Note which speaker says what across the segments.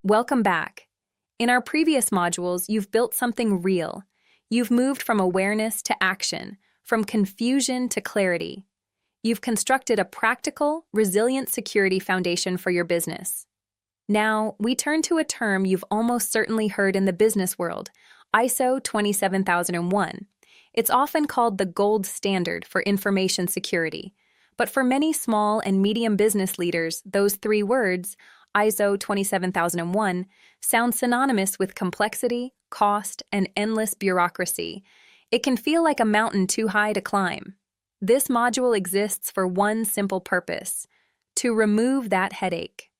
Speaker 1: Welcome back. In our previous modules, you've built something real. You've moved from awareness to action, from confusion to clarity. You've constructed a practical, resilient security foundation for your business. Now, we turn to a term you've almost certainly heard in the business world, ISO 27001. It's often called the gold standard for information security. But for many small and medium business leaders, those three words, ISO 27001, sound synonymous with complexity, cost, and endless bureaucracy. It can feel like a mountain too high to climb. This module exists for one simple purpose: to remove that headache.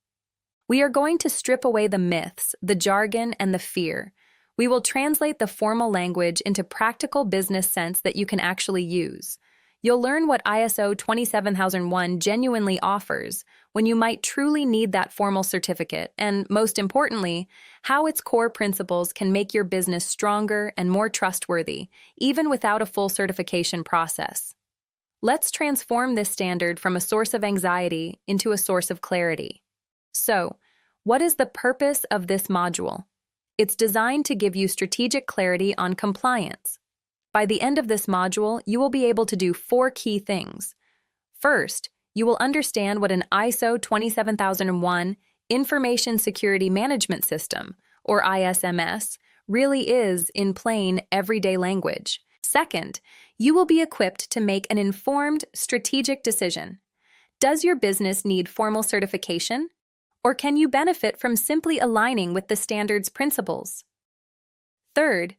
Speaker 1: We are going to strip away the myths, the jargon, and the fear. We will translate the formal language into practical business sense that you can actually use. You'll learn what ISO 27001 genuinely offers, when you might truly need that formal certificate, and most importantly, how its core principles can make your business stronger and more trustworthy, even without a full certification process. Let's transform this standard from a source of anxiety into a source of clarity. So, what is the purpose of this module? It's designed to give you strategic clarity on compliance. By the end of this module, you will be able to do 4 key things. First, you will understand what an ISO 27001 Information Security Management System, or ISMS, really is in plain, everyday language. Second, you will be equipped to make an informed, strategic decision. Does your business need formal certification? Or can you benefit from simply aligning with the standard's principles? Third,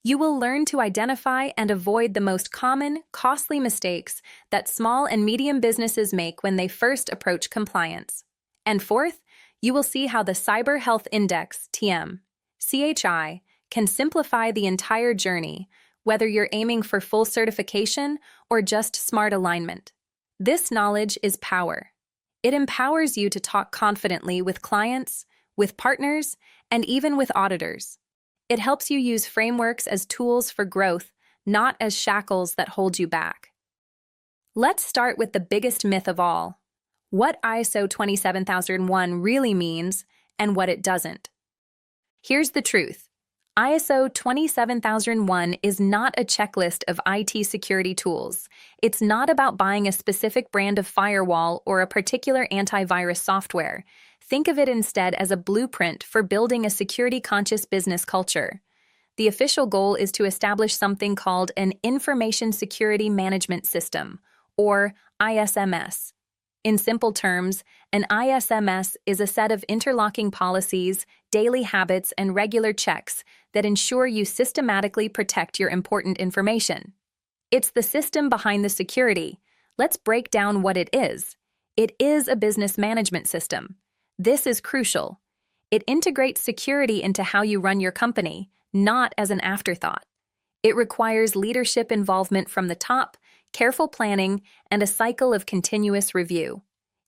Speaker 1: you will learn to identify and avoid the most common, costly mistakes that small and medium businesses make when they first approach compliance. And fourth, you will see how the Cyber Health Index, TM, CHI, can simplify the entire journey, whether you're aiming for full certification or just smart alignment. This knowledge is power. It empowers you to talk confidently with clients, with partners, and even with auditors. It helps you use frameworks as tools for growth, not as shackles that hold you back. Let's start with the biggest myth of all: what ISO 27001 really means and what it doesn't. Here's the truth. ISO 27001 is not a checklist of IT security tools. It's not about buying a specific brand of firewall or a particular antivirus software. Think of it instead as a blueprint for building a security-conscious business culture. The official goal is to establish something called an Information Security Management System, or ISMS. In simple terms, an ISMS is a set of interlocking policies, daily habits, and regular checks that ensure you systematically protect your important information. It's the system behind the security. Let's break down what it is. It is a business management system. This is crucial. It integrates security into how you run your company, not as an afterthought. It requires leadership involvement from the top, careful planning, and a cycle of continuous review.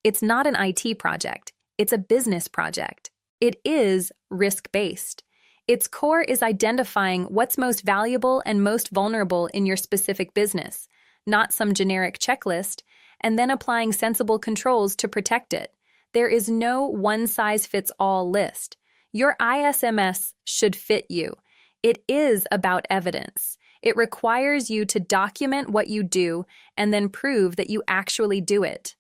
Speaker 1: It's not an IT project. It's a business project. It is risk-based. Its core is identifying what's most valuable and most vulnerable in your specific business, not some generic checklist, and then applying sensible controls to protect it. There is no one-size-fits-all list. Your ISMS should fit you. It is about evidence. It requires you to document what you do and then prove that you actually do it.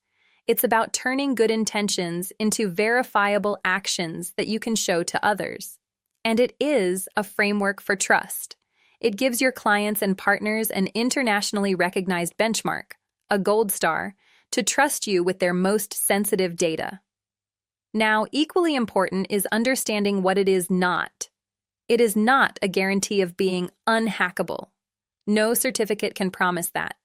Speaker 1: It's about turning good intentions into verifiable actions that you can show to others. And it is a framework for trust. It gives your clients and partners an internationally recognized benchmark, a gold star, to trust you with their most sensitive data. Now, equally important is understanding what it is not. It is not a guarantee of being unhackable. No certificate can promise that.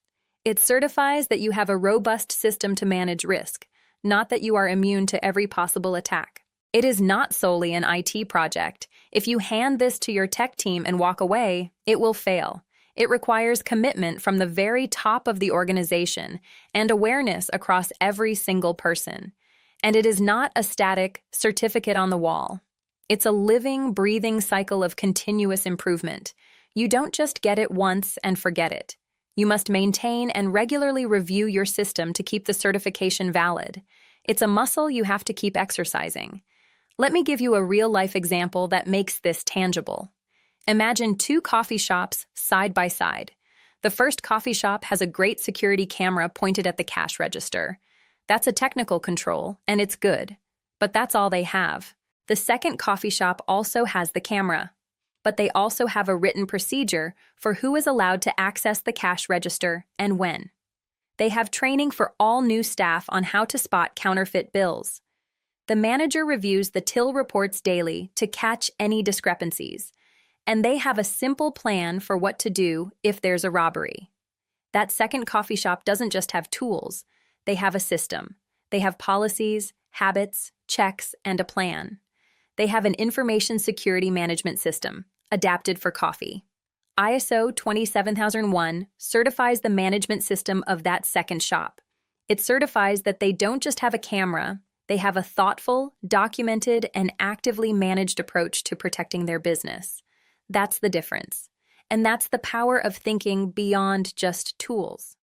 Speaker 1: It certifies that you have a robust system to manage risk, not that you are immune to every possible attack. It is not solely an IT project. If you hand this to your tech team and walk away, it will fail. It requires commitment from the very top of the organization and awareness across every single person. And it is not a static certificate on the wall. It's a living, breathing cycle of continuous improvement. You don't just get it once and forget it. You must maintain and regularly review your system to keep the certification valid. It's a muscle you have to keep exercising. Let me give you a real-life example that makes this tangible. Imagine two coffee shops side by side. The first coffee shop has a great security camera pointed at the cash register. That's a technical control, and it's good. But that's all they have. The second coffee shop also has the camera, but they also have a written procedure for who is allowed to access the cash register and when. They have training for all new staff on how to spot counterfeit bills. The manager reviews the till reports daily to catch any discrepancies, and they have a simple plan for what to do if there's a robbery. That second coffee shop doesn't just have tools, they have a system. They have policies, habits, checks, and a plan. They have an information security management system, adapted for coffee. ISO 27001 certifies the management system of that second shop. It certifies that they don't just have a camera, they have a thoughtful, documented, and actively managed approach to protecting their business. That's the difference. And that's the power of thinking beyond just tools.